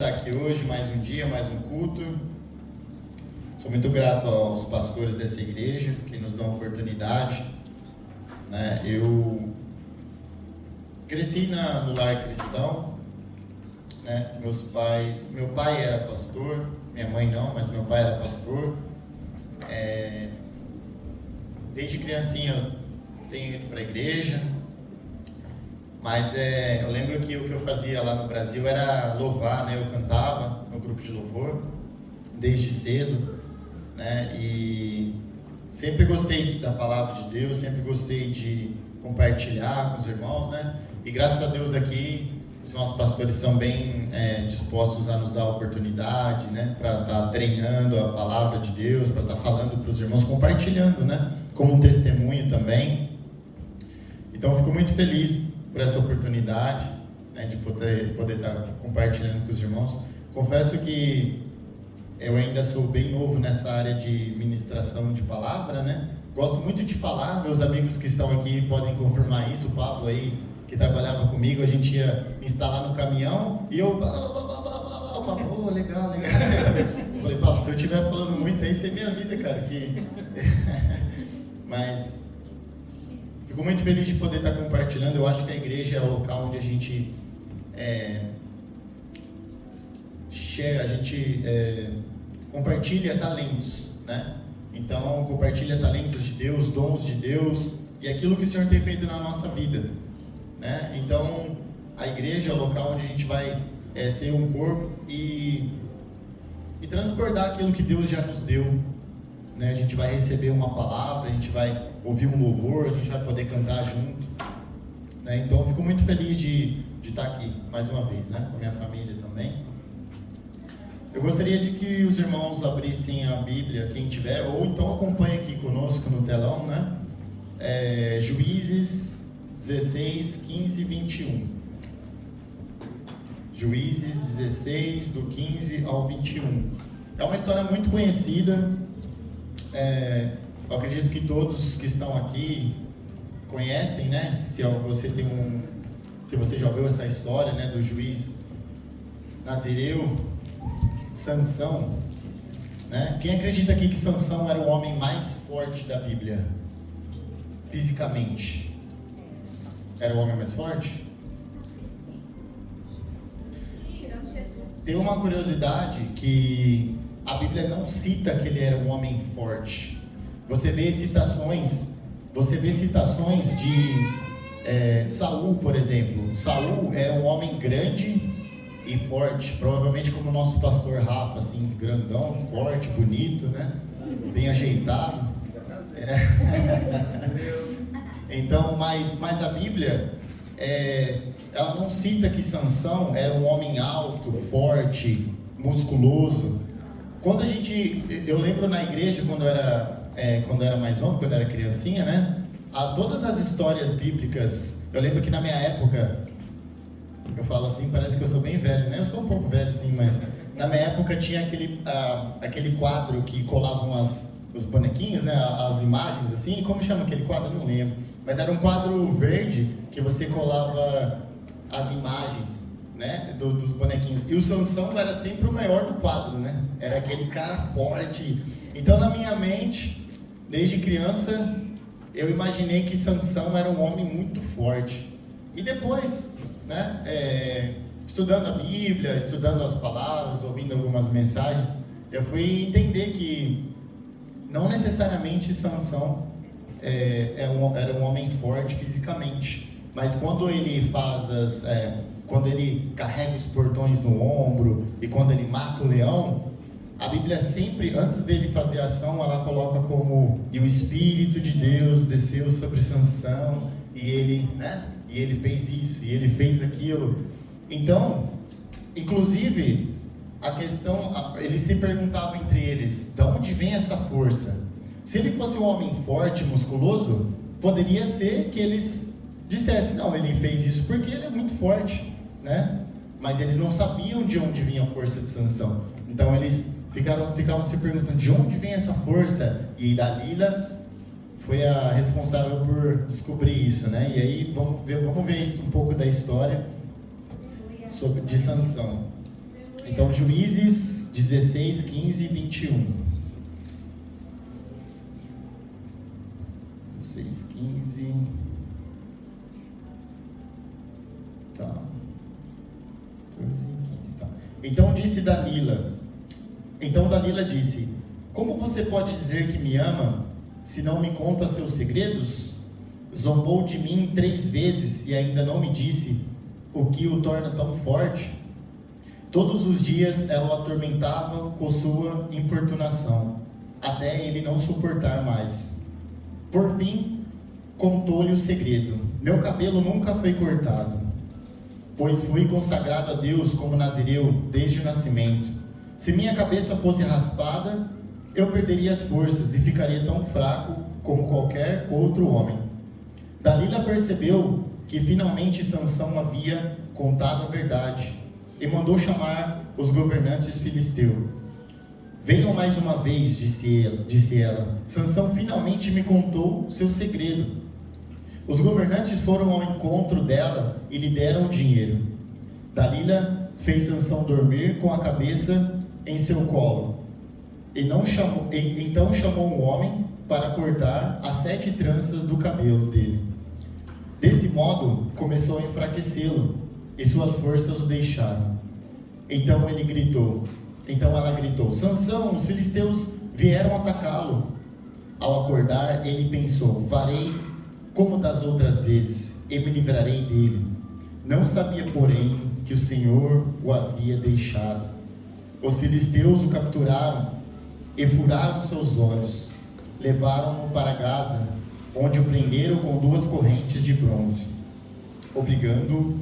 Estar aqui hoje, mais um dia, mais um culto. Sou muito grato aos pastores dessa igreja que nos dão a oportunidade, né? Eu cresci no lar cristão, né? Meu pai era pastor, minha mãe não, mas meu pai era pastor. Desde criancinha eu tenho ido para a igreja. Mas eu lembro que o que eu fazia lá no Brasil era louvar, né? Eu cantava no grupo de louvor, desde cedo, né? E sempre gostei da palavra de Deus, sempre gostei de compartilhar com os irmãos, né? E graças a Deus aqui, os nossos pastores são bem dispostos a nos dar a oportunidade, né? Para estar treinando a palavra de Deus, para estar falando para os irmãos, compartilhando, né? Como um testemunho também. Então eu fico muito feliz por essa oportunidade, né, de poder estar compartilhando com os irmãos. Confesso que eu ainda sou bem novo nessa área de ministração de palavra, né? Gosto muito de falar, meus amigos que estão aqui podem confirmar isso. O Pablo aí, que trabalhava comigo, a gente ia instalar no caminhão e eu... Oh, legal. Eu falei, Pablo, se eu estiver falando muito aí, você me avisa, cara, que... Mas... Fico muito feliz de poder estar compartilhando. Eu acho que a igreja é o local onde a gente compartilha talentos, né? Então, compartilha talentos de Deus, dons de Deus e aquilo que o Senhor tem feito na nossa vida, né? Então, a igreja é o local onde a gente vai ser um corpo e transbordar aquilo que Deus já nos deu, né? A gente vai receber uma palavra, a gente vai ouvir um louvor, a gente vai poder cantar junto, né? Então eu fico muito feliz de estar aqui mais uma vez, né? Com a minha família também. Eu gostaria de que os irmãos abrissem a Bíblia, quem tiver, ou então acompanhe aqui conosco no telão, né? Juízes 16, 15 e 21. Juízes 16, do 15 ao 21. É uma história muito conhecida. Eu acredito que todos que estão aqui conhecem, né? Se você já ouviu essa história, né, do juiz nazireu Sansão, né? Quem acredita aqui que Sansão era o homem mais forte da Bíblia? Fisicamente. Era o homem mais forte? Tem uma curiosidade que a Bíblia não cita que ele era um homem forte. Você vê citações de Saul, por exemplo. Saul era um homem grande e forte, provavelmente como o nosso pastor Rafa, assim, grandão, forte, bonito, né? Bem ajeitado. Então, mas a Bíblia, ela não cita que Sansão era um homem alto, forte, musculoso. Eu lembro na igreja quando eu era mais novo, quando eu era criancinha, né? Todas as histórias bíblicas, eu lembro que na minha época, eu falo assim, parece que eu sou bem velho, né? Eu sou um pouco velho sim, mas na minha época tinha aquele quadro que colavam os bonequinhos, né? As imagens assim, como chama aquele quadro? Eu não lembro. Mas era um quadro verde que você colava as imagens, né, dos bonequinhos. E o Sansão era sempre o maior do quadro, né? Era aquele cara forte. Então, na minha mente, desde criança, eu imaginei que Sansão era um homem muito forte. E depois, né, estudando a Bíblia, estudando as palavras, ouvindo algumas mensagens, eu fui entender que não necessariamente Sansão era um homem forte fisicamente, mas quando ele quando ele carrega os portões no ombro e quando ele mata o leão, a Bíblia sempre, antes dele fazer a ação, ela coloca como: e o Espírito de Deus desceu sobre Sansão, e ele fez isso, e ele fez aquilo. Então, inclusive, eles se perguntavam entre eles: de onde vem essa força? Se ele fosse um homem forte, musculoso, poderia ser que eles dissessem: não, ele fez isso porque ele é muito forte, né? Mas eles não sabiam de onde vinha a força de Sansão. Então eles ficavam se perguntando: de onde vem essa força? E Dalila foi a responsável por descobrir isso, né? E aí vamos ver isso um pouco da história de Sansão. Então, Juízes 16, 15 e 21. 16, 15. Tá. 14 e 15, tá. Então Dalila disse: como você pode dizer que me ama, se não me conta seus segredos? Zombou de mim 3 vezes e ainda não me disse o que o torna tão forte. Todos os dias ela o atormentava com sua importunação, até ele não suportar mais. Por fim, contou-lhe o segredo: meu cabelo nunca foi cortado, pois fui consagrado a Deus como nazireu desde o nascimento. Se minha cabeça fosse raspada, eu perderia as forças e ficaria tão fraco como qualquer outro homem. Dalila percebeu que finalmente Sansão havia contado a verdade e mandou chamar os governantes filisteus. Venham mais uma vez, disse ela. Sansão finalmente me contou seu segredo. Os governantes foram ao encontro dela e lhe deram dinheiro. Dalila fez Sansão dormir com a cabeça em seu colo. Então chamou um homem para cortar as 7 tranças do cabelo dele. Desse modo, começou a enfraquecê-lo, e suas forças o deixaram. Então ela gritou: Sansão, os filisteus vieram atacá-lo. Ao acordar, ele pensou: farei como das outras vezes, e me livrarei dele. Não sabia, porém, que o Senhor o havia deixado. Os filisteus o capturaram e furaram seus olhos. Levaram-no para Gaza, onde o prenderam com 2 correntes de bronze, obrigando-o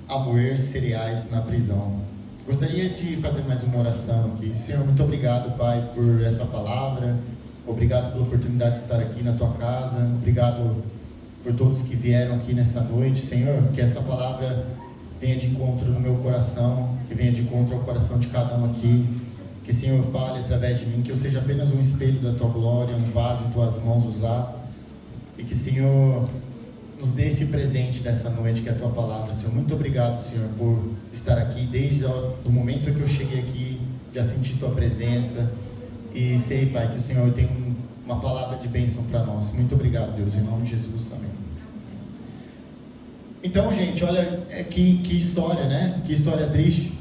a moer cereais na prisão. Gostaria de fazer mais uma oração aqui. Senhor, muito obrigado, Pai, por essa palavra. Obrigado pela oportunidade de estar aqui na Tua casa. Obrigado por todos que vieram aqui nessa noite. Senhor, que essa palavra venha de encontro no meu coração, que venha de encontro ao coração de cada um aqui. Que, Senhor, fale através de mim, que eu seja apenas um espelho da Tua glória, um vaso em Tuas mãos usado. E que, Senhor, nos dê esse presente dessa noite, que é a Tua palavra. Senhor, muito obrigado, Senhor, por estar aqui. Desde o momento que eu cheguei aqui, já senti Tua presença. E sei, Pai, que o Senhor tem uma palavra de bênção para nós. Muito obrigado, Deus, em nome de Jesus, amém. Então, gente, olha que história, né? Que história triste.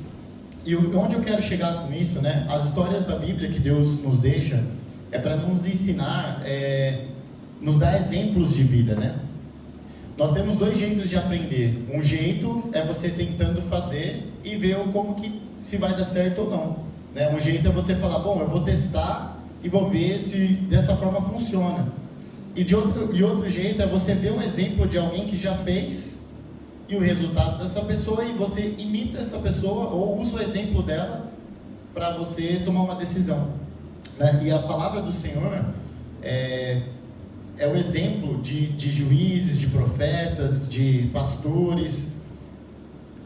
E onde eu quero chegar com isso, né? As histórias da Bíblia que Deus nos deixa é para nos ensinar, nos dar exemplos de vida, né? Nós temos 2 jeitos de aprender. Um jeito é você tentando fazer e ver como que se vai dar certo ou não, né? Um jeito é você falar: bom, eu vou testar e vou ver se dessa forma funciona. E outro jeito é você ver um exemplo de alguém que já fez e o resultado dessa pessoa, e você imita essa pessoa ou usa o exemplo dela para você tomar uma decisão, né? E a palavra do Senhor é o exemplo de juízes, de profetas, de pastores,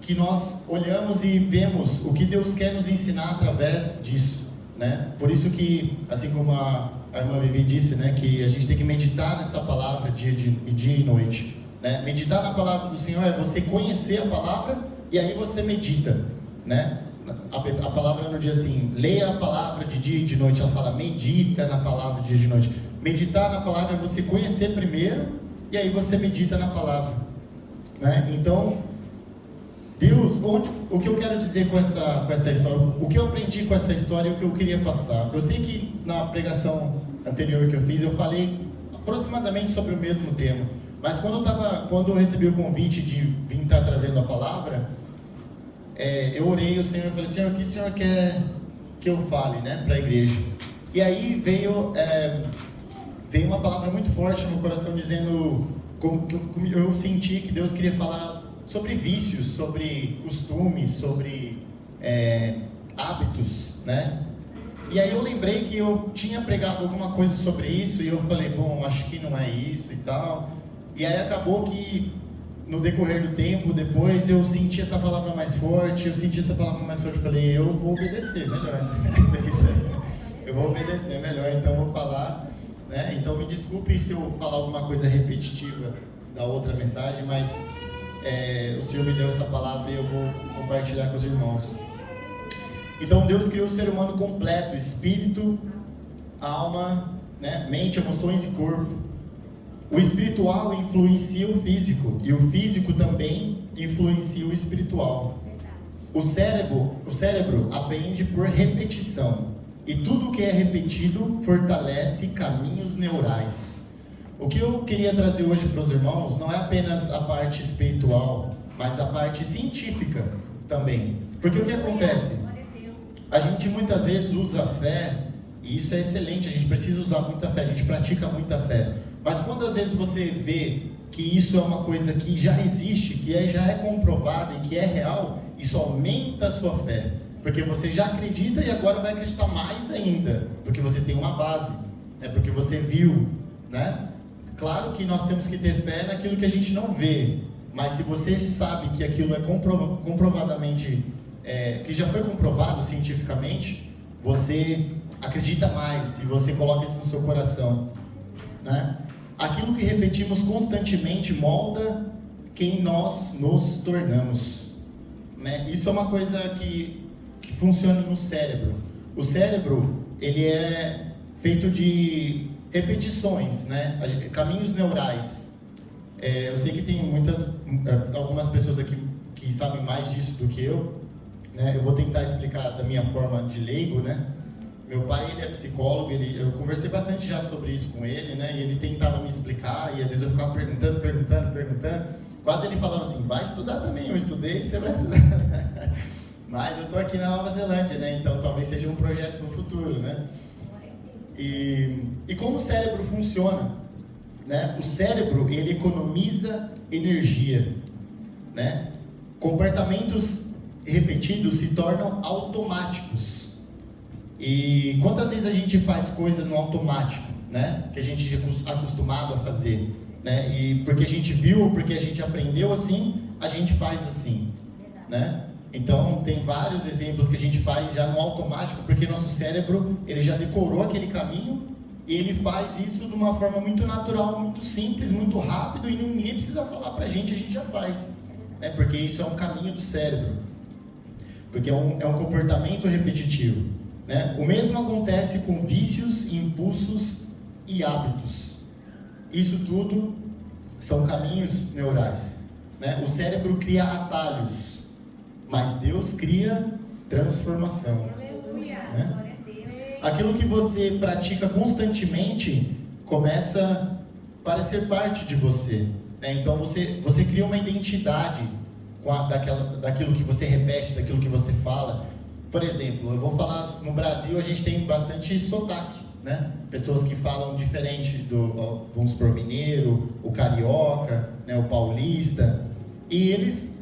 que nós olhamos e vemos o que Deus quer nos ensinar através disso, né? Por isso que, assim como a irmã Vivi disse, né, que a gente tem que meditar nessa palavra dia e noite, né? Meditar na palavra do Senhor é você conhecer a palavra e aí você medita, né? A palavra não diz assim: leia a palavra de dia e de noite. Ela fala: medita na palavra de dia e de noite. Meditar na palavra é você conhecer primeiro e aí você medita na palavra, né? Então, Deus, o que eu quero dizer com essa história, o que eu aprendi com essa história e o que eu queria passar. Eu sei que na pregação anterior que eu fiz, eu falei aproximadamente sobre o mesmo tema, mas quando eu recebi o convite de vir estar trazendo a palavra, eu orei ao Senhor e falei: Senhor, o que o Senhor quer que eu fale, né, para a igreja? E aí veio uma palavra muito forte no meu coração, dizendo como eu senti que Deus queria falar sobre vícios, sobre costumes, sobre hábitos, né? E aí eu lembrei que eu tinha pregado alguma coisa sobre isso, e eu falei: bom, acho que não é isso e tal. E aí acabou que no decorrer do tempo, depois eu senti essa palavra mais forte, e falei: eu vou obedecer melhor. Eu vou obedecer melhor, então vou falar, né? Então me desculpe se eu falar alguma coisa repetitiva da outra mensagem, mas o Senhor me deu essa palavra e eu vou compartilhar com os irmãos. Então Deus criou o ser humano completo, espírito, alma, né, mente, emoções e corpo. O espiritual influencia o físico e o físico também influencia o espiritual. O cérebro aprende por repetição e tudo que é repetido fortalece caminhos neurais. O que eu queria trazer hoje para os irmãos não é apenas a parte espiritual, mas a parte científica também. Porque o que acontece? A gente muitas vezes usa a fé, e isso é excelente, a gente precisa usar muita fé, a gente pratica muita fé. Mas quando às vezes você vê que isso é uma coisa que já existe, já é comprovada e que é real, isso aumenta a sua fé. Porque você já acredita e agora vai acreditar mais ainda, porque você tem uma base, porque você viu, né? Claro que nós temos que ter fé naquilo que a gente não vê, mas se você sabe que aquilo é comprovadamente, que já foi comprovado cientificamente, você acredita mais e você coloca isso no seu coração, né? Aquilo que repetimos constantemente molda quem nós nos tornamos, né? Isso é uma coisa que funciona no cérebro. O cérebro, ele é feito de repetições, né? Caminhos neurais. Eu sei que tem algumas pessoas aqui que sabem mais disso do que eu, né? Eu vou tentar explicar da minha forma de leigo, né? Meu pai, ele é psicólogo, eu conversei bastante já sobre isso com ele, né? E ele tentava me explicar, e às vezes eu ficava perguntando. Quase ele falava assim, vai estudar também, eu estudei, você vai estudar. Mas eu estou aqui na Nova Zelândia, né? Então talvez seja um projeto no futuro, né? E como o cérebro funciona, né? O cérebro, ele economiza energia, né? Comportamentos repetidos se tornam automáticos. E quantas vezes a gente faz coisas no automático, né? Que a gente é acostumado a fazer, né? E porque a gente viu, porque a gente aprendeu assim, a gente faz assim, né? Então tem vários exemplos que a gente faz já no automático, porque nosso cérebro, ele já decorou aquele caminho e ele faz isso de uma forma muito natural, muito simples, muito rápido, e ninguém precisa falar pra gente, a gente já faz, né? Porque isso é um caminho do cérebro, porque é um comportamento repetitivo, né? O mesmo acontece com vícios, impulsos e hábitos. Isso tudo são caminhos neurais, né? O cérebro cria atalhos, mas Deus cria transformação. Aleluia, né? glória a Deus. Aquilo que você pratica constantemente começa a parecer parte de você, né? Então você cria uma identidade daquilo que você repete, daquilo que você fala. Por exemplo, eu vou falar, no Brasil a gente tem bastante sotaque, né? Pessoas que falam diferente vamos supor, mineiro, o carioca, né? O paulista, e eles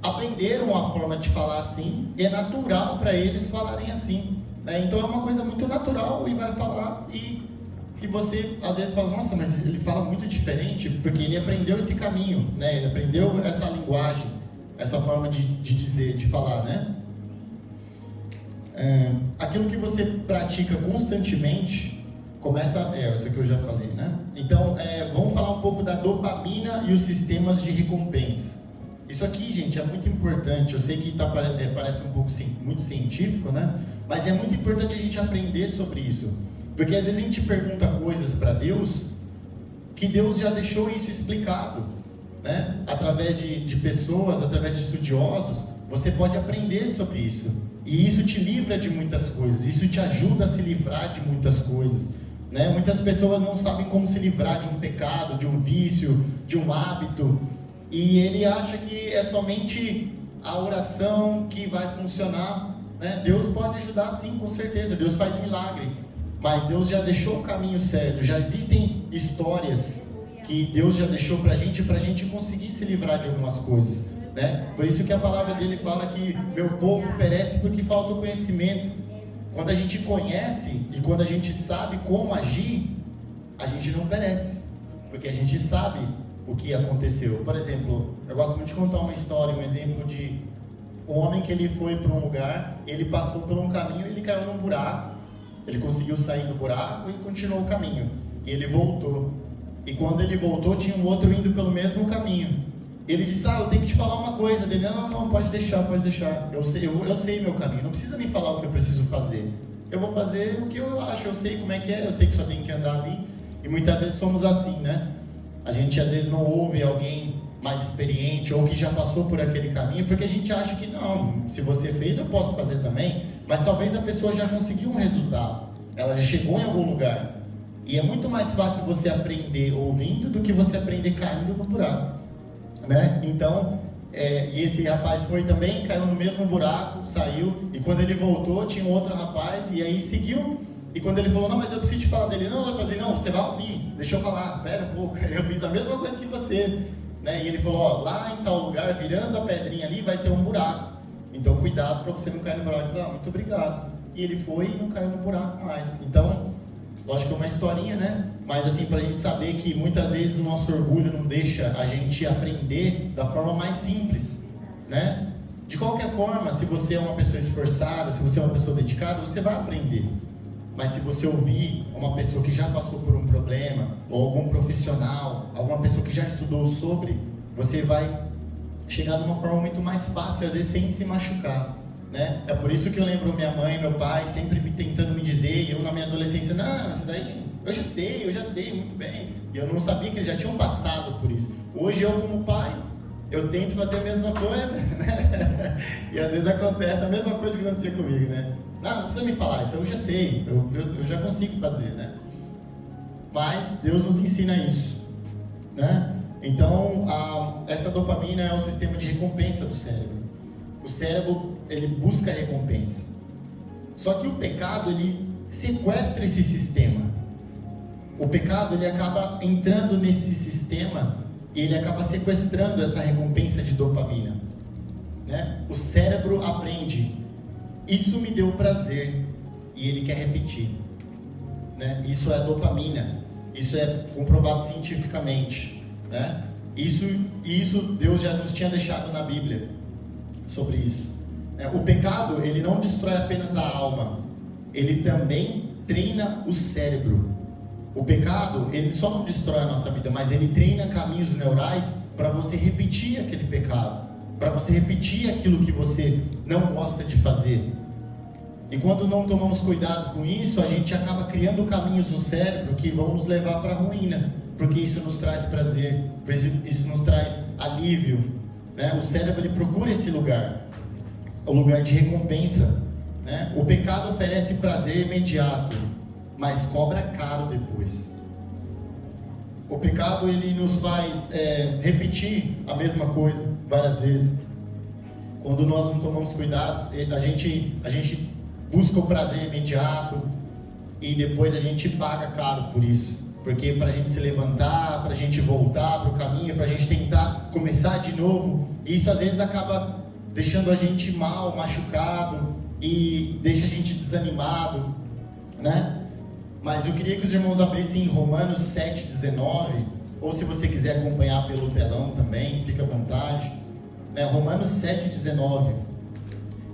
aprenderam a forma de falar assim, e é natural para eles falarem assim, né? Então é uma coisa muito natural, e vai falar, e você às vezes fala, nossa, mas ele fala muito diferente, porque ele aprendeu esse caminho, né? Ele aprendeu essa linguagem, essa forma de dizer, de falar, né? Aquilo que você pratica constantemente começa, isso que eu já falei, né? Então, vamos falar um pouco da dopamina e os sistemas de recompensa. Isso aqui, gente, é muito importante. Eu sei que parece um pouco muito científico, né? Mas é muito importante a gente aprender sobre isso, porque às vezes a gente pergunta coisas para Deus, que Deus já deixou isso explicado, né? Através de pessoas, através de estudiosos, você pode aprender sobre isso. E isso te livra de muitas coisas, isso te ajuda a se livrar de muitas coisas, né? Muitas pessoas não sabem como se livrar de um pecado, de um vício, de um hábito, e ele acha que é somente a oração que vai funcionar, né? Deus pode ajudar sim, com certeza, Deus faz milagre, mas Deus já deixou o caminho certo, já existem histórias que Deus já deixou pra gente conseguir se livrar de algumas coisas, né? Por isso que a palavra dele fala que meu povo perece porque falta o conhecimento. Quando a gente conhece e quando a gente sabe como agir, a gente não perece, porque a gente sabe o que aconteceu. Por exemplo, eu gosto muito de contar uma história, um exemplo de um homem que ele foi para um lugar, ele passou por um caminho e ele caiu num buraco, ele conseguiu sair do buraco e continuou o caminho, e ele voltou, e quando ele voltou tinha um outro indo pelo mesmo caminho, Ele disse, eu tenho que te falar uma coisa. Ele, não, pode deixar. Eu sei meu caminho, não precisa me falar o que eu preciso fazer. Eu vou fazer o que eu acho, eu sei como é que é, eu sei que só tem que andar ali. E muitas vezes somos assim, né? A gente às vezes não ouve alguém mais experiente ou que já passou por aquele caminho, porque a gente acha que não, se você fez eu posso fazer também, mas talvez a pessoa já conseguiu um resultado, ela já chegou em algum lugar, e é muito mais fácil você aprender ouvindo do que você aprender caindo no buraco, né? Então, e esse rapaz foi também, caiu no mesmo buraco, saiu, e quando ele voltou tinha um outro rapaz, e aí seguiu. E quando ele falou, não, mas eu preciso te falar dele, não, eu falei, não, você vai ouvir, deixa eu falar, pera um pouco, eu fiz a mesma coisa que você, né? E ele falou, lá em tal lugar, virando a pedrinha ali, vai ter um buraco, então cuidado para você não cair no buraco. Eu falei, muito obrigado. E ele foi e não caiu no buraco mais. Então, lógico que é uma historinha, né? Mas assim, para a gente saber que muitas vezes o nosso orgulho não deixa a gente aprender da forma mais simples, né? De qualquer forma, se você é uma pessoa esforçada, se você é uma pessoa dedicada, você vai aprender. Mas se você ouvir uma pessoa que já passou por um problema, ou algum profissional, alguma pessoa que já estudou sobre, você vai chegar de uma forma muito mais fácil, às vezes sem se machucar, né? É por isso que eu lembro minha mãe e meu pai sempre tentando me dizer, e eu na minha adolescência, não, isso daí eu já sei muito bem. E eu não sabia que eles já tinham passado por isso. Hoje eu como pai, eu tento fazer a mesma coisa, né? E às vezes acontece a mesma coisa que acontecia comigo, né? Não precisa me falar, isso eu já sei, eu já consigo fazer, né? Mas Deus nos ensina isso, né? Então, essa dopamina é o sistema de recompensa do cérebro. O cérebro, ele busca recompensa. Só que o pecado, ele sequestra esse sistema. O pecado, ele acaba entrando nesse sistema e ele acaba sequestrando essa recompensa de dopamina, né? O cérebro aprende, isso me deu prazer, e ele quer repetir, né? Isso é dopamina, isso é comprovado cientificamente, né? Isso Deus já nos tinha deixado na Bíblia sobre isso. O pecado, ele não destrói apenas a alma, ele também treina o cérebro. O pecado, ele só não destrói a nossa vida, mas ele treina caminhos neurais para você repetir aquele pecado, para você repetir aquilo que você não gosta de fazer. E quando não tomamos cuidado com isso, a gente acaba criando caminhos no cérebro que vão nos levar para a ruína, porque isso nos traz prazer, isso nos traz alívio, né? O cérebro, ele procura esse lugar, o lugar de recompensa, né? O pecado oferece prazer imediato, mas cobra caro depois. O pecado, ele nos faz repetir a mesma coisa várias vezes. Quando nós não tomamos cuidados, a gente busca o prazer imediato e depois a gente paga caro por isso. Porque para a gente se levantar, para a gente voltar para o caminho, para a gente tentar começar de novo, isso às vezes acaba deixando a gente mal, machucado e deixa a gente desanimado, né? Mas eu queria que os irmãos abrissem em Romanos 7,19, ou se você quiser acompanhar pelo telão também, fica à vontade, né? Romanos 7,19.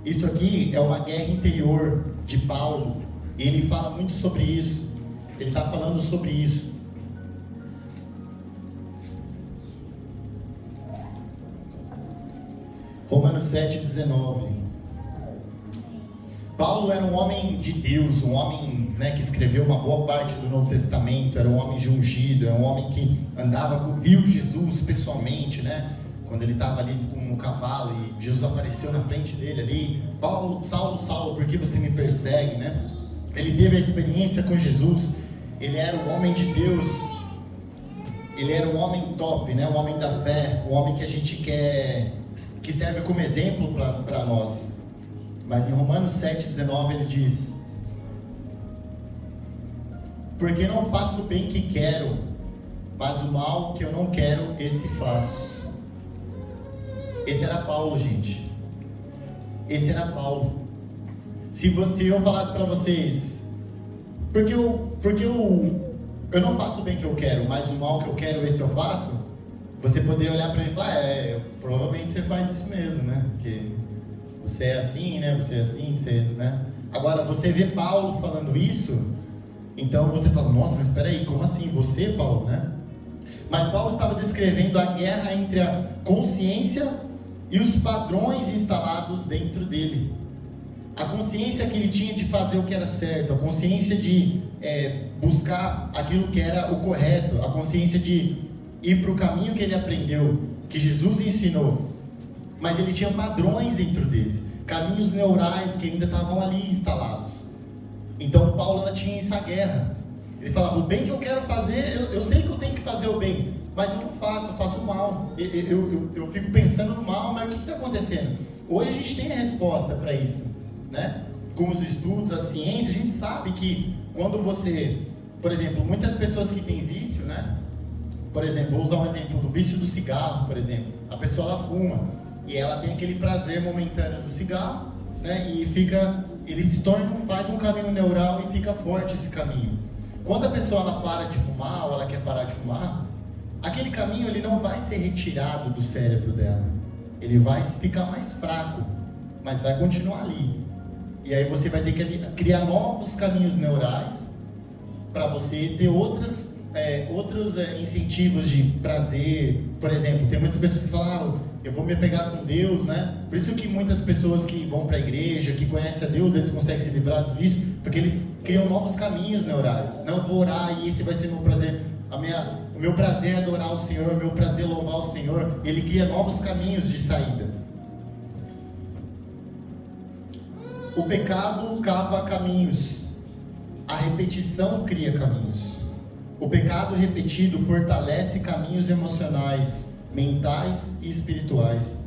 Isso aqui é uma guerra interior de Paulo, e ele fala muito sobre isso, ele está falando sobre isso. Romanos 7,19. Paulo era um homem de Deus, um homem, né, que escreveu uma boa parte do Novo Testamento, era um homem de ungido, era um homem que viu Jesus pessoalmente, né? Quando ele estava ali com o cavalo e Jesus apareceu na frente dele ali, Saulo, Saulo, por que você me persegue, né? Ele teve a experiência com Jesus, ele era um homem de Deus, ele era um homem top, né? Um homem da fé, um homem que a gente quer, que serve como exemplo para nós. Mas em Romanos 7,19 ele diz: porque não faço o bem que quero, mas o mal que eu não quero, esse faço. Esse era Paulo, gente. Esse era Paulo. Se eu falasse para vocês, porque eu não faço o bem que eu quero, mas o mal que eu quero, esse eu faço, você poderia olhar para mim e falar, provavelmente você faz isso mesmo, né? Porque você é assim, né? Você é assim, né? Agora, você vê Paulo falando isso, então você fala, nossa, mas espera aí, como assim? Você, Paulo, né? Mas Paulo estava descrevendo a guerra entre a consciência e os padrões instalados dentro dele. A consciência que ele tinha de fazer o que era certo, a consciência de buscar aquilo que era o correto, a consciência de ir para o caminho que ele aprendeu, que Jesus ensinou. Mas ele tinha padrões dentro deles, caminhos neurais que ainda estavam ali instalados. Então Paulo tinha essa guerra. Ele falava, o bem que eu quero fazer, eu sei que eu tenho que fazer o bem, mas eu não faço, eu faço o mal. Eu fico pensando no mal, mas o que está acontecendo? Hoje a gente tem a resposta para isso, né? Com os estudos, a ciência, a gente sabe que quando você, por exemplo, muitas pessoas que têm vício, né? Por exemplo, vou usar um exemplo do vício do cigarro, por exemplo. A pessoa ela fuma e ela tem aquele prazer momentâneo do cigarro, né? E ele se torna, faz um caminho neural e fica forte esse caminho. Quando a pessoa ela para de fumar ou ela quer parar de fumar, aquele caminho ele não vai ser retirado do cérebro dela. Ele vai ficar mais fraco, mas vai continuar ali. E aí você vai ter que criar novos caminhos neurais para você ter outros incentivos de prazer. Por exemplo, tem muitas pessoas que falam, eu vou me apegar com Deus, né? Por isso que muitas pessoas que vão para a igreja, que conhecem a Deus, eles conseguem se livrar dos vícios, porque eles criam novos caminhos neurais. Não, eu vou orar e esse vai ser meu prazer. O meu prazer é adorar o Senhor, o meu prazer é louvar o Senhor. Ele cria novos caminhos de saída. O pecado cava caminhos, a repetição cria caminhos. O pecado repetido fortalece caminhos emocionais, mentais e espirituais.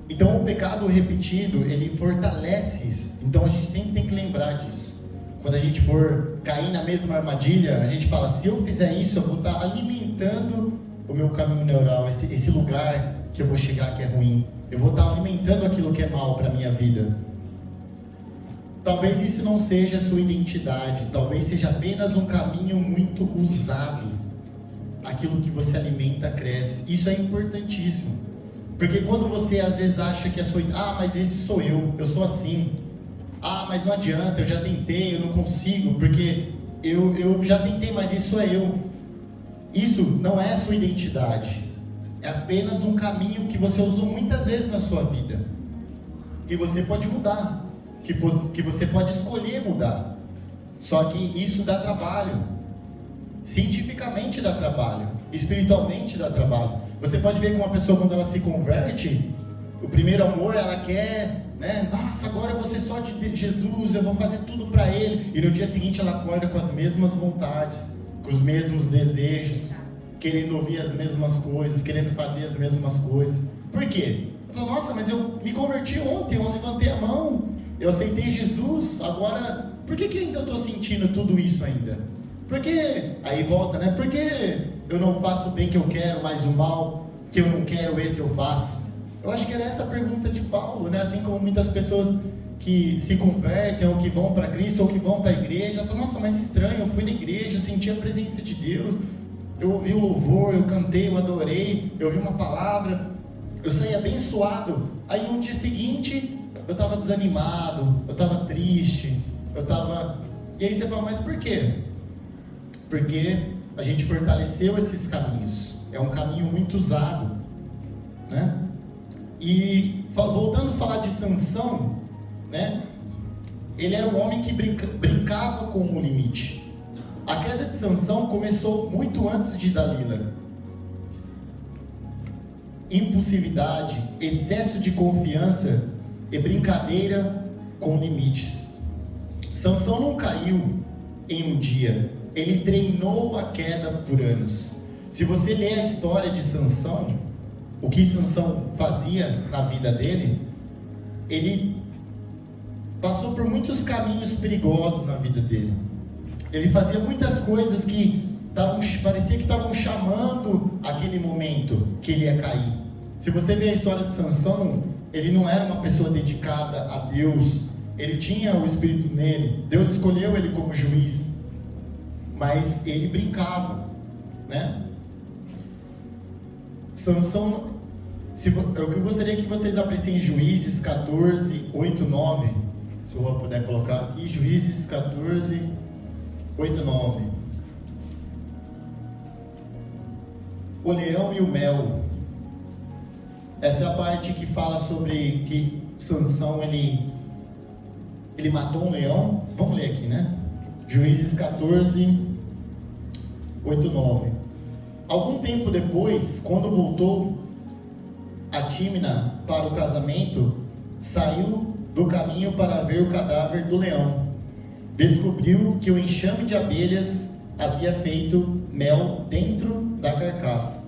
Então o pecado repetido, ele fortalece isso. Então a gente sempre tem que lembrar disso. Quando a gente for cair na mesma armadilha, a gente fala, se eu fizer isso, eu vou estar alimentando o meu caminho neural, esse lugar que eu vou chegar que é ruim. Eu vou estar alimentando aquilo que é mal para a minha vida. Talvez isso não seja a sua identidade, talvez seja apenas um caminho muito usado. Aquilo que você alimenta cresce. Isso é importantíssimo. Porque quando você às vezes acha que mas esse sou eu sou assim. Mas não adianta, eu já tentei, eu não consigo, porque eu já tentei, mas isso é eu. Isso não é a sua identidade. É apenas um caminho que você usou muitas vezes na sua vida. Que você pode mudar. Que você pode escolher mudar. Só que isso dá trabalho. Cientificamente dá trabalho. Espiritualmente dá trabalho. Você pode ver que uma pessoa, quando ela se converte, o primeiro amor, ela quer, né? Nossa, agora eu vou ser só de Jesus, eu vou fazer tudo para Ele. E no dia seguinte ela acorda com as mesmas vontades, com os mesmos desejos, querendo ouvir as mesmas coisas, querendo fazer as mesmas coisas. Por quê? Ela fala, nossa, mas eu me converti ontem, eu levantei a mão, eu aceitei Jesus, agora, por que ainda eu estou sentindo tudo isso ainda? Por que, aí volta, né? Por que eu não faço o bem que eu quero, mas o mal que eu não quero, esse eu faço? Eu acho que era essa a pergunta de Paulo, né? Assim como muitas pessoas que se convertem, ou que vão para Cristo, ou que vão para a igreja, falam, nossa, mas estranho, eu fui na igreja, eu senti a presença de Deus, eu ouvi o louvor, eu cantei, eu adorei, eu ouvi uma palavra, eu saí abençoado. Aí no dia seguinte eu estava desanimado, eu estava triste, e aí você fala, mas por quê? Porque a gente fortaleceu esses caminhos, é um caminho muito usado, né? E voltando a falar de Sansão, né? Ele era um homem que brincava com o limite. A queda de Sansão começou muito antes de Dalila. Impulsividade, excesso de confiança e brincadeira com limites. Sansão não caiu em um dia, ele treinou a queda por anos. Se você ler a história de Sansão, o que Sansão fazia na vida dele, ele passou por muitos caminhos perigosos na vida dele. Ele fazia muitas coisas que parecia que estavam chamando aquele momento que ele ia cair. Se você ver a história de Sansão, ele não era uma pessoa dedicada a Deus, ele tinha o Espírito nele, Deus escolheu ele como juiz, mas ele brincava, né? Sansão, eu gostaria que vocês abrissem Juízes 14, 8, 9, se eu puder colocar aqui, Juízes 14, 8, 9. o leão e o mel. Essa é a parte que fala sobre que Sansão, ele matou um leão. Vamos ler aqui, né? Juízes 14, 8, 9. Algum tempo depois, quando voltou a Tímina para o casamento, saiu do caminho para ver o cadáver do leão. Descobriu que o enxame de abelhas havia feito mel dentro da carcaça.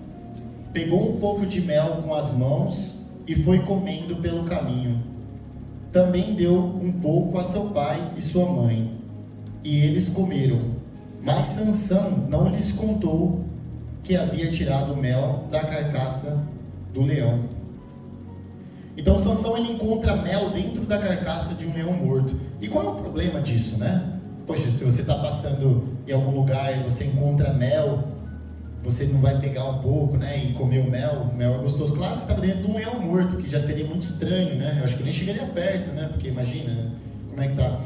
Pegou um pouco de mel com as mãos e foi comendo pelo caminho. Também deu um pouco a seu pai e sua mãe, e eles comeram. Mas Sansão não lhes contou que havia tirado o mel da carcaça do leão. Então Sansão, ele encontra mel dentro da carcaça de um leão morto. E qual é o problema disso, né? Poxa, se você está passando em algum lugar e você encontra mel, você não vai pegar um pouco, né, e comer o mel é gostoso. Claro que estava dentro de um leão morto, que já seria muito estranho, né? Eu acho que eu nem chegaria perto, né? Porque imagina como é que tá.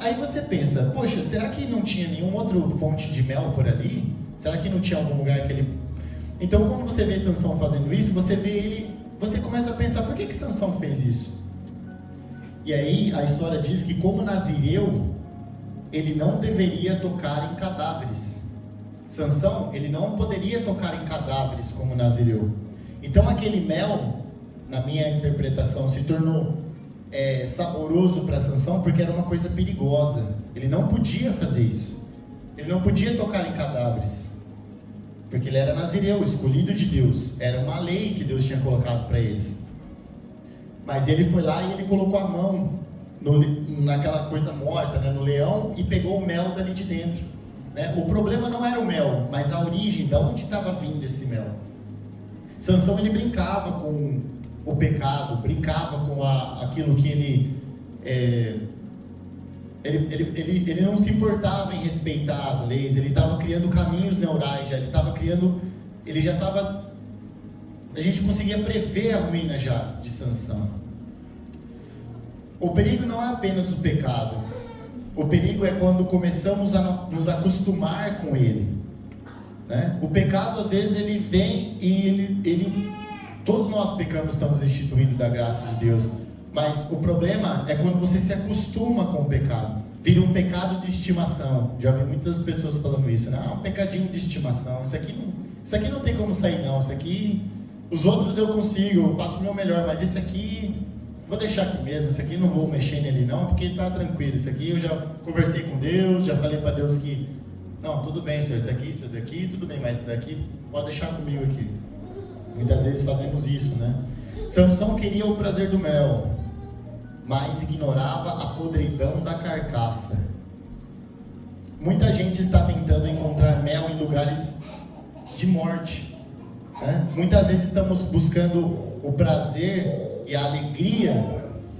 Aí você pensa, poxa, será que não tinha nenhum outro fonte de mel por ali? Será que não tinha algum lugar que ele... Então, quando você vê Sansão fazendo isso, você vê ele, você começa a pensar, por que Sansão fez isso? E aí a história diz que, como nazireu, ele não deveria tocar em cadáveres. Sansão, ele não poderia tocar em cadáveres como nazireu. Então aquele mel, na minha interpretação, se tornou saboroso para Sansão porque era uma coisa perigosa. Ele não podia fazer isso. Ele não podia tocar em cadáveres, porque ele era nazireu, escolhido de Deus. Era uma lei que Deus tinha colocado para eles. Mas ele foi lá e ele colocou a mão naquela coisa morta, né, no leão, e pegou o mel dali de dentro, né? O problema não era o mel, mas a origem, de onde estava vindo esse mel. Sansão, ele brincava com o pecado, brincava com aquilo que ele não se importava em respeitar as leis. Ele estava criando caminhos neurais, a gente conseguia prever a ruína já de Sansão. O perigo não é apenas o pecado. O perigo é quando começamos a nos acostumar com ele, né? O pecado, às vezes, ele vem e todos nós pecamos, estamos instituídos da graça de Deus. Mas o problema é quando você se acostuma com o pecado. Vira um pecado de estimação. Já vi muitas pessoas falando isso, né? Um pecadinho de estimação. Isso aqui não tem como sair, não. Isso aqui, os outros eu consigo, eu faço o meu melhor, mas esse aqui... vou deixar aqui mesmo, esse aqui não vou mexer nele não, porque está tranquilo. Esse aqui eu já conversei com Deus, já falei para Deus que, não, tudo bem, Senhor, isso daqui, tudo bem, mas esse daqui pode deixar comigo aqui. Muitas vezes fazemos isso, né? Sansão queria o prazer do mel, mas ignorava a podridão da carcaça. Muita gente está tentando encontrar mel em lugares de morte, né? Muitas vezes estamos buscando o prazer e a alegria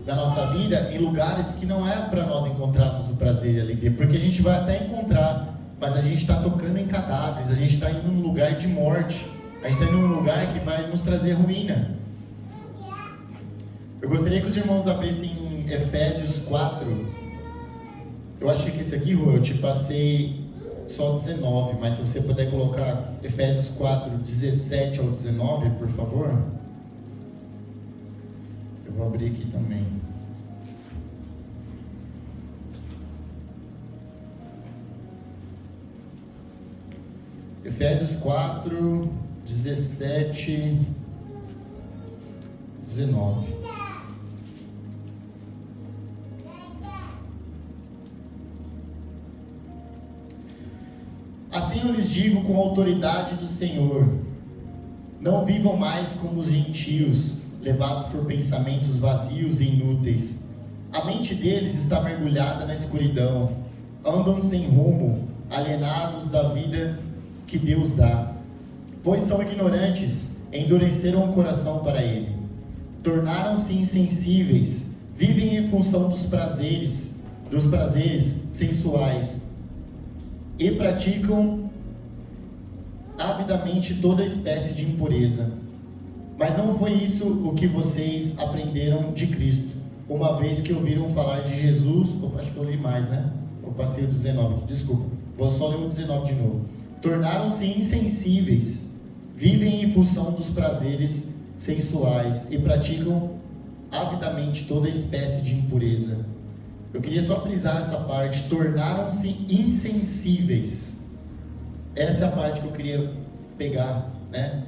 da nossa vida em lugares que não é para nós encontrarmos o prazer e a alegria, porque a gente vai até encontrar, mas a gente está tocando em cadáveres, a gente está indo num lugar de morte, a gente está indo num lugar que vai nos trazer ruína. Eu gostaria que os irmãos abrissem em Efésios 4. Eu achei que esse aqui, Rô, eu te passei só 19, mas se você puder colocar Efésios 4, 17 ao 19, por favor. Eu vou abrir aqui também. Efésios 4, 17, 19. Assim eu lhes digo com a autoridade do Senhor: não vivam mais como os gentios, levados por pensamentos vazios e inúteis. A mente deles está mergulhada na escuridão, andam sem rumo, alienados da vida que Deus dá, pois são ignorantes, endureceram o coração para ele, tornaram-se insensíveis, vivem em função dos prazeres sensuais, e praticam avidamente toda espécie de impureza. Mas não foi isso o que vocês aprenderam de Cristo, uma vez que ouviram falar de Jesus. Acho que eu li mais, né? Eu passei o 19 aqui, desculpa. Vou só ler o 19 de novo. Tornaram-se insensíveis, vivem em função dos prazeres sensuais e praticam avidamente toda espécie de impureza. Eu queria só frisar essa parte: tornaram-se insensíveis. Essa é a parte que eu queria pegar, né?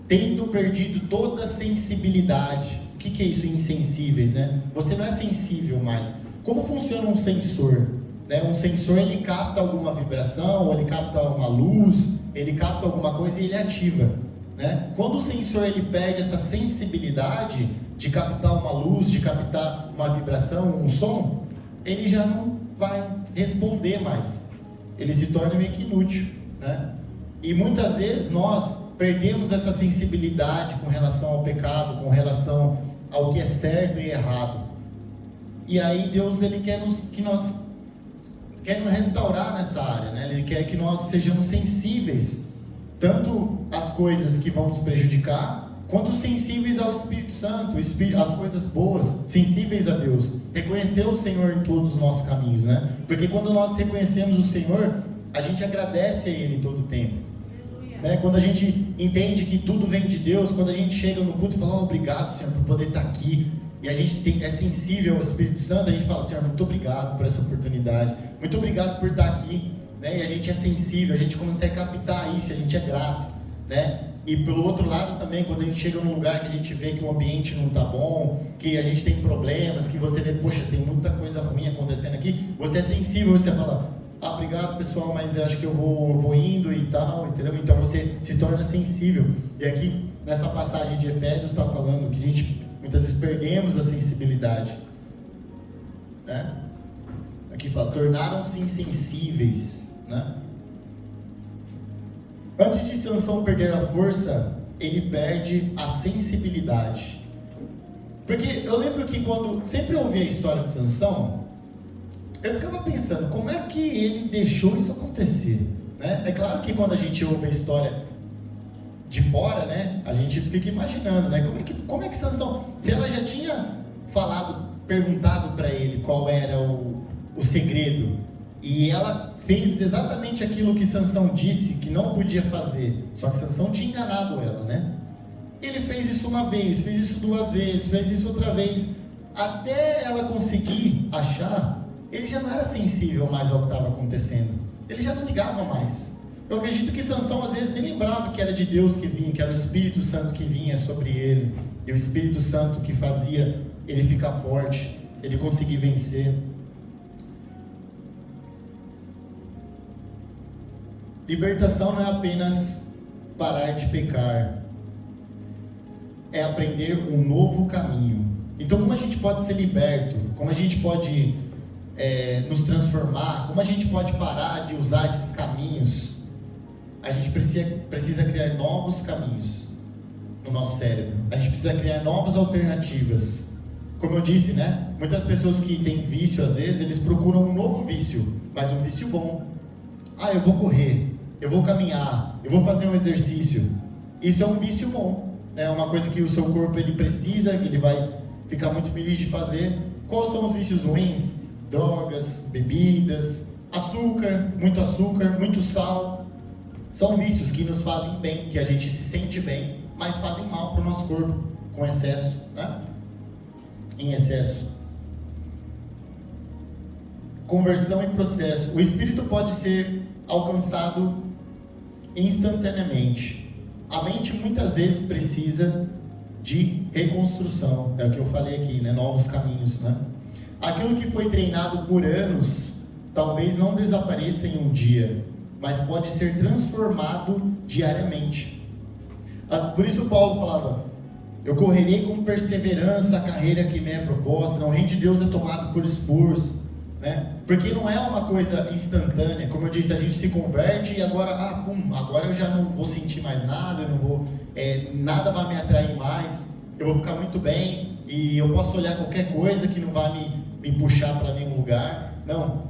Tendo perdido toda sensibilidade. O que é isso, insensíveis, né? Você não é sensível mais. Como funciona um sensor? Né? Um sensor, ele capta alguma vibração, ele capta uma luz, ele capta alguma coisa e ele ativa, né? Quando o sensor ele perde essa sensibilidade de captar uma luz, de captar uma vibração, um som, ele já não vai responder mais. Ele se torna meio que inútil, né? E muitas vezes nós perdemos essa sensibilidade com relação ao pecado, com relação ao que é certo e errado. E aí Deus ele quer nos restaurar nessa área, né? Ele quer que nós sejamos sensíveis tanto às coisas que vão nos prejudicar, quanto sensíveis ao Espírito Santo, às coisas boas, sensíveis a Deus, reconhecer o Senhor em todos os nossos caminhos, né? Porque quando nós reconhecemos o Senhor, a gente agradece a Ele todo o tempo, né? Quando a gente entende que tudo vem de Deus, quando a gente chega no culto e fala, obrigado, Senhor, por poder estar aqui, e a gente é sensível ao Espírito Santo, a gente fala, Senhor, muito obrigado por essa oportunidade, muito obrigado por estar aqui, né? E a gente é sensível, a gente consegue captar isso, a gente é grato, né? E pelo outro lado também, quando a gente chega num lugar que a gente vê que o ambiente não está bom, que a gente tem problemas, que você vê, poxa, tem muita coisa ruim acontecendo aqui, você é sensível, você fala, obrigado pessoal, mas eu acho que eu vou indo e tal, entendeu? Então você se torna sensível. E aqui, nessa passagem de Efésios, está falando que a gente muitas vezes perdemos a sensibilidade, né? Aqui fala, tornaram-se insensíveis, né? Antes de Sansão perder a força, ele perde a sensibilidade. Porque eu lembro que quando sempre ouvi a história de Sansão, eu ficava pensando, como é que ele deixou isso acontecer, né? É claro que quando a gente ouve a história de fora, né, a gente fica imaginando, né, como é que Sansão, se ela já tinha perguntado para ele qual era o segredo, e ela fez exatamente aquilo que Sansão disse que não podia fazer, só que Sansão tinha enganado ela, né? Ele fez isso uma vez, fez isso duas vezes, fez isso outra vez, até ela conseguir achar, ele já não era sensível mais ao que estava acontecendo, ele já não ligava mais. Eu acredito que Sansão às vezes nem lembrava que era de Deus que vinha, que era o Espírito Santo que vinha sobre ele, e o Espírito Santo que fazia ele ficar forte, ele conseguir vencer. Libertação não é apenas parar de pecar, é aprender um novo caminho. Então, como a gente pode ser liberto? Como a gente pode nos transformar? Como a gente pode parar de usar esses caminhos? A gente precisa criar novos caminhos no nosso cérebro. A gente precisa criar novas alternativas. Como eu disse, né? Muitas pessoas que têm vício, às vezes, eles procuram um novo vício, mas um vício bom. Eu vou correr, eu vou caminhar, eu vou fazer um exercício. Isso é um vício bom, né? É uma coisa que o seu corpo ele precisa, que ele vai ficar muito feliz de fazer. Quais são os vícios ruins? Drogas, bebidas, açúcar, muito sal. São vícios que nos fazem bem, que a gente se sente bem, mas fazem mal para o nosso corpo, com excesso, né? Em excesso. Conversão em processo. O Espírito pode ser alcançado instantaneamente. A mente muitas vezes precisa de reconstrução. É o que eu falei aqui, né? Novos caminhos, né? Aquilo que foi treinado por anos, talvez não desapareça em um dia, mas pode ser transformado diariamente. Por isso Paulo falava, eu correrei com perseverança a carreira que me é proposta, não, o reino de Deus é tomado por esforço, né? Porque não é uma coisa instantânea, como eu disse, a gente se converte e agora, agora eu já não vou sentir mais nada, eu não vou, nada vai me atrair mais, eu vou ficar muito bem, e eu posso olhar qualquer coisa que não vai me puxar para nenhum lugar. Não,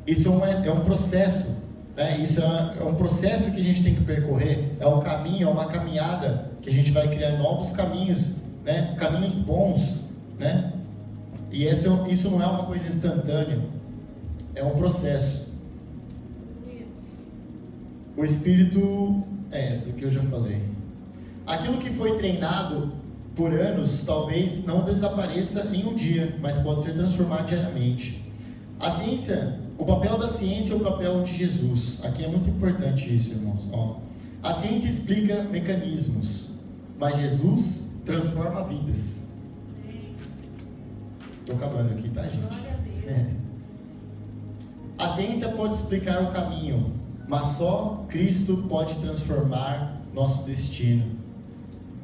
isso é um processo, né? Isso é um processo que a gente tem que percorrer, é um caminho, é uma caminhada, que a gente vai criar novos caminhos, né? Caminhos bons, né? E isso não é uma coisa instantânea, é um processo. O Espírito Essa que eu já falei. Aquilo que foi treinado por anos, talvez não desapareça em um dia, mas pode ser transformado diariamente. A ciência, o papel da ciência é o papel de Jesus. Aqui é muito importante isso, irmãos. A ciência explica mecanismos, mas Jesus transforma vidas. Estou acabando aqui, tá, gente? A ciência pode explicar o caminho, mas só Cristo pode transformar nosso destino.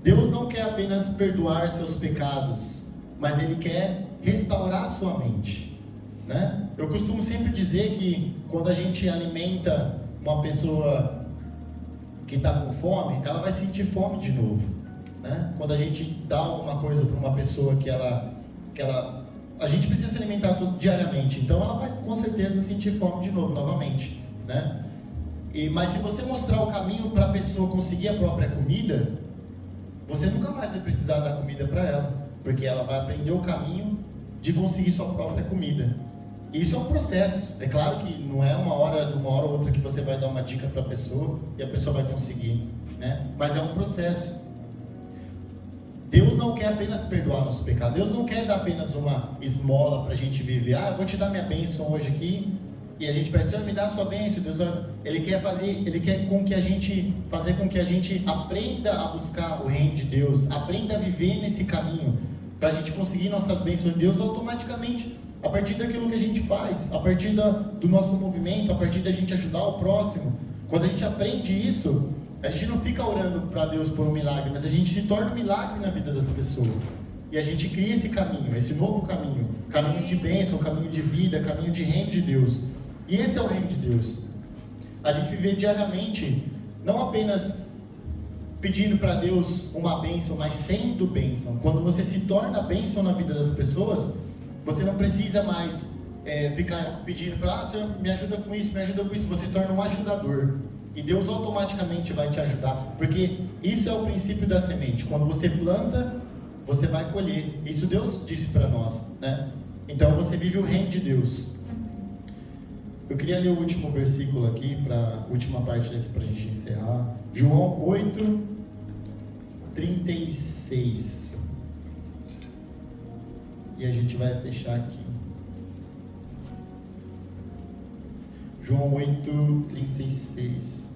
Deus não quer apenas perdoar seus pecados, mas Ele quer restaurar sua mente, né? Eu costumo sempre dizer que quando a gente alimenta uma pessoa que está com fome, ela vai sentir fome de novo, né? Quando a gente dá alguma coisa para uma pessoa que a gente precisa se alimentar diariamente, então ela vai com certeza sentir fome de novo, novamente, né? Mas se você mostrar o caminho para a pessoa conseguir a própria comida, você nunca mais vai precisar dar comida para ela, porque ela vai aprender o caminho de conseguir sua própria comida. Isso é um processo. É claro que não é uma hora ou outra que você vai dar uma dica para a pessoa e a pessoa vai conseguir, né? Mas é um processo. Deus não quer apenas perdoar nosso pecado. Deus não quer dar apenas uma esmola para a gente viver. Eu vou te dar minha bênção hoje aqui. E a gente pensa, Senhor, me dá a sua bênção. Deus, Ele quer fazer com que a gente aprenda a buscar o reino de Deus, aprenda a viver nesse caminho, para a gente conseguir nossas bênçãos de Deus automaticamente, a partir daquilo que a gente faz, a partir do nosso movimento, a partir da gente ajudar o próximo. Quando a gente aprende isso, a gente não fica orando para Deus por um milagre, mas a gente se torna um milagre na vida das pessoas. E a gente cria esse caminho, esse novo caminho, caminho de bênção, caminho de vida, caminho de reino de Deus. E esse é o reino de Deus. A gente viver diariamente, não apenas pedindo para Deus uma bênção, mas sendo bênção. Quando você se torna bênção na vida das pessoas, você não precisa mais ficar pedindo para, Senhor, me ajuda com isso, me ajuda com isso. Você se torna um ajudador. E Deus automaticamente vai te ajudar. Porque isso é o princípio da semente. Quando você planta, você vai colher. Isso Deus disse para nós, né? Então você vive o reino de Deus. Eu queria ler o último versículo aqui, a última parte aqui para a gente encerrar. João 8, 36. E a gente vai fechar aqui. João 8, 36.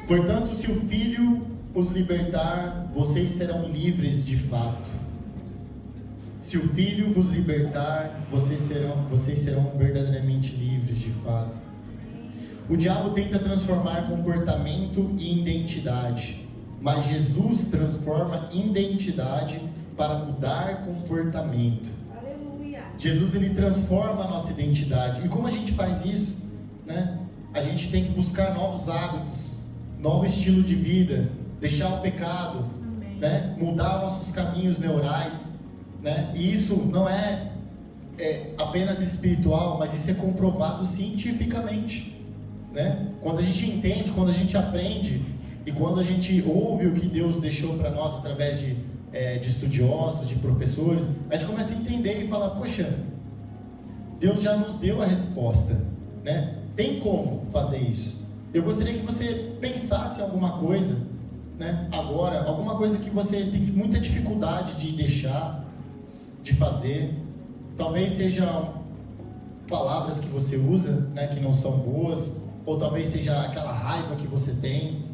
Portanto, se o Filho os libertar, vocês serão livres de fato. Se o Filho vos libertar, vocês serão verdadeiramente livres de fato. O diabo tenta transformar comportamento em identidade, mas Jesus transforma identidade para mudar comportamento. Aleluia. Jesus, ele transforma a nossa identidade. E como a gente faz isso, né? A gente tem que buscar novos hábitos, novo estilo de vida, deixar o pecado, né? Mudar nossos caminhos neurais, né? E isso não é apenas espiritual, mas isso é comprovado cientificamente, né? Quando a gente entende, quando a gente aprende e quando a gente ouve o que Deus deixou para nós através de estudiosos, de professores, a gente começa a entender e falar, poxa, Deus já nos deu a resposta, né? Tem como fazer isso. Eu gostaria que você pensasse em alguma coisa, né, agora, alguma coisa que você tem muita dificuldade de deixar, de fazer. Talvez sejam palavras que você usa, né, que não são boas, ou talvez seja aquela raiva que você tem,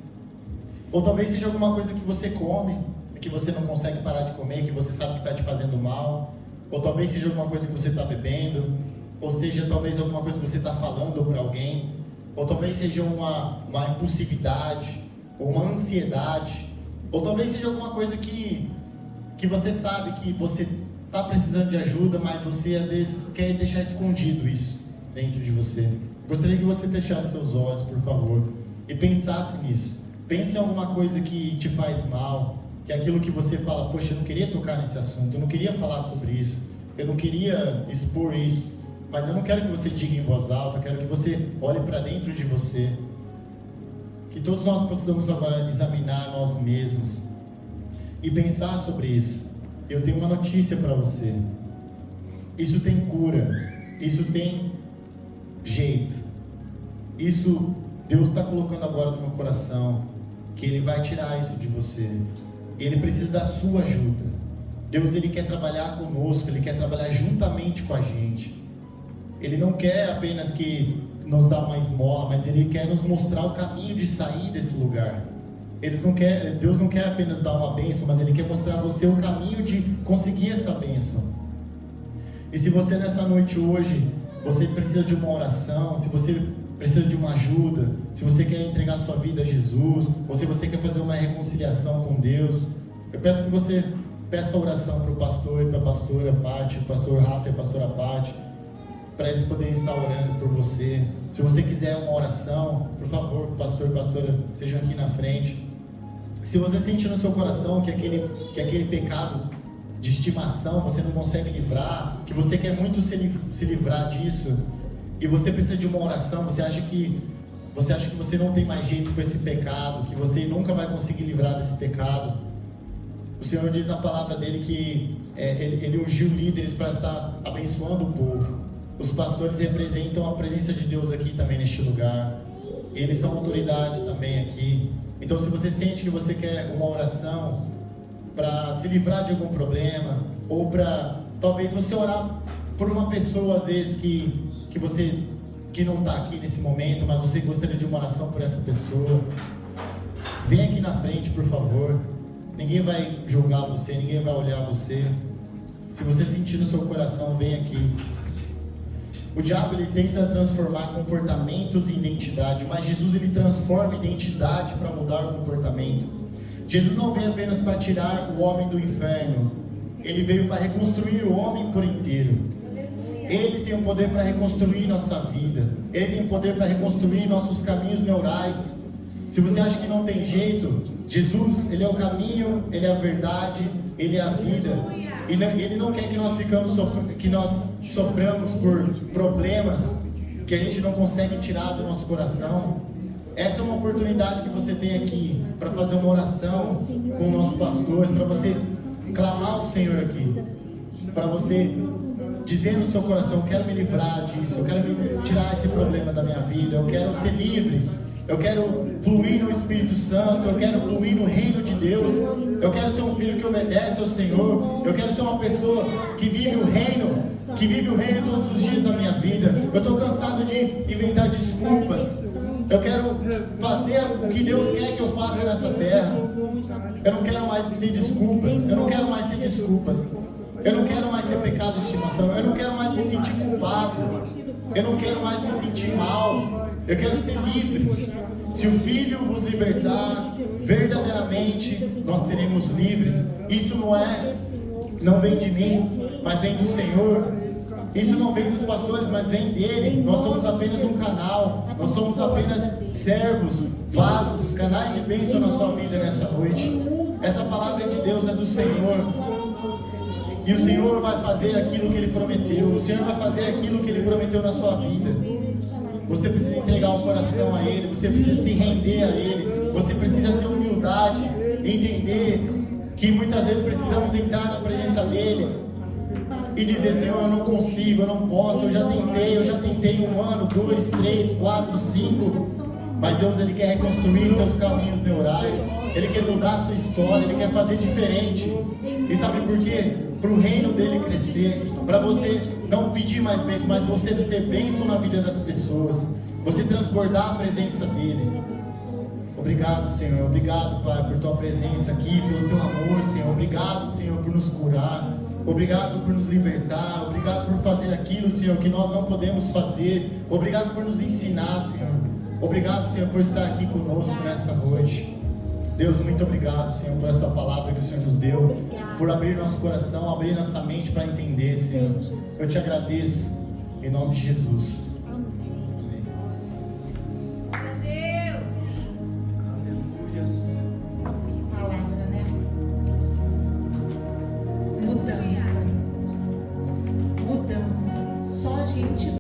ou talvez seja alguma coisa que você come, que você não consegue parar de comer, que você sabe que está te fazendo mal, ou talvez seja alguma coisa que você está bebendo, ou seja, talvez alguma coisa que você está falando para alguém, ou talvez seja uma impulsividade, ou uma ansiedade, ou talvez seja alguma coisa que você sabe que você está precisando de ajuda, mas você às vezes quer deixar escondido isso dentro de você. Gostaria que você fechasse seus olhos, por favor, e pensasse nisso. Pense em alguma coisa que te faz mal, que é aquilo que você fala, poxa, eu não queria tocar nesse assunto, eu não queria falar sobre isso, eu não queria expor isso, mas eu não quero que você diga em voz alta, eu quero que você olhe para dentro de você. Que todos nós possamos agora examinar nós mesmos e pensar sobre isso. Eu tenho uma notícia para você. Isso tem cura, isso tem jeito. Isso Deus está colocando agora no meu coração, que Ele vai tirar isso de você. Ele precisa da sua ajuda. Deus, Ele quer trabalhar conosco, Ele quer trabalhar juntamente com a gente. Ele não quer apenas que nos dá uma esmola, mas Ele quer nos mostrar o caminho de sair desse lugar. Deus não quer apenas dar uma bênção, mas Ele quer mostrar a você o caminho de conseguir essa bênção. E se você nessa noite hoje, você precisa de uma oração, se você precisa de uma ajuda, se você quer entregar sua vida a Jesus, ou se você quer fazer uma reconciliação com Deus, eu peço que você peça oração para o pastor e para a pastora Paty, o pastor Rafa e a pastora Paty, para eles poderem estar orando por você. Se você quiser uma oração, por favor, pastor e pastora, sejam aqui na frente. Se você sente no seu coração que aquele pecado de estimação você não consegue livrar, que você quer muito se livrar disso, e você precisa de uma oração, você acha que você não tem mais jeito com esse pecado, que você nunca vai conseguir livrar desse pecado, o Senhor diz na palavra dele que ele ungiu líderes para estar abençoando o povo. Os pastores representam a presença de Deus aqui também neste lugar, eles são autoridade também aqui. Então, se você sente que você quer uma oração para se livrar de algum problema, ou para talvez você orar por uma pessoa às vezes que não está aqui nesse momento, mas você gostaria de uma oração por essa pessoa, vem aqui na frente, por favor. Ninguém vai julgar você, ninguém vai olhar você. Se você sentir no seu coração, vem aqui. O diabo, ele tenta transformar comportamentos em identidade, mas Jesus, ele transforma identidade para mudar o comportamento. Jesus não veio apenas para tirar o homem do inferno, ele veio para reconstruir o homem por inteiro. Ele tem o poder para reconstruir nossa vida, ele tem o poder para reconstruir nossos caminhos neurais. Se você acha que não tem jeito, Jesus, ele é o caminho, ele é a verdade, ele é a vida. E ele não quer que nós soframos por problemas que a gente não consegue tirar do nosso coração. Essa é uma oportunidade que você tem aqui para fazer uma oração com nossos pastores, para você clamar ao Senhor aqui, para você dizer no seu coração: eu quero me livrar disso, eu quero me tirar esse problema da minha vida, eu quero ser livre, eu quero fluir no Espírito Santo, eu quero fluir no reino de Deus, eu quero ser um filho que obedece ao Senhor, eu quero ser uma pessoa que vive o reino todos os dias da minha vida. Eu estou cansado de inventar desculpas. Eu quero fazer o que Deus quer que eu faça nessa terra. Eu não quero mais ter desculpas. Eu não quero mais ter desculpas. Eu não quero mais ter pecado de estimação. Eu não quero mais me sentir culpado. Eu não quero mais me sentir mal. Eu quero ser livre. Se o Filho vos libertar, verdadeiramente nós seremos livres. Isso não vem de mim, mas vem do Senhor. Isso não vem dos pastores, mas vem dele. Nós somos apenas um canal. Nós somos apenas servos, vasos, canais de bênção na sua vida nessa noite. Essa palavra de Deus é do Senhor. E o Senhor vai fazer aquilo que Ele prometeu. O Senhor vai fazer aquilo que Ele prometeu na sua vida. Você precisa entregar o coração a Ele. Você precisa se render a Ele. Você precisa ter humildade e entender que muitas vezes precisamos entrar na presença dEle e dizer: Senhor, eu não consigo, eu não posso, eu já tentei 1 ano, 2, 3, 4, 5, mas Deus, Ele quer reconstruir seus caminhos neurais, Ele quer mudar a sua história, Ele quer fazer diferente. E sabe por quê? Para o reino dEle crescer, para você não pedir mais bênção, mas você ser bênção na vida das pessoas, você transbordar a presença dEle. Obrigado, Senhor, obrigado, Pai, por Tua presença aqui, pelo Teu amor, Senhor. Obrigado, Senhor, por nos curar. Obrigado por nos libertar. Obrigado por fazer aquilo, Senhor, que nós não podemos fazer. Obrigado por nos ensinar, Senhor. Obrigado, Senhor, por estar aqui conosco nessa noite. Deus, muito obrigado, Senhor, por essa palavra que o Senhor nos deu, por abrir nosso coração, abrir nossa mente para entender, Senhor. Eu te agradeço, em nome de Jesus.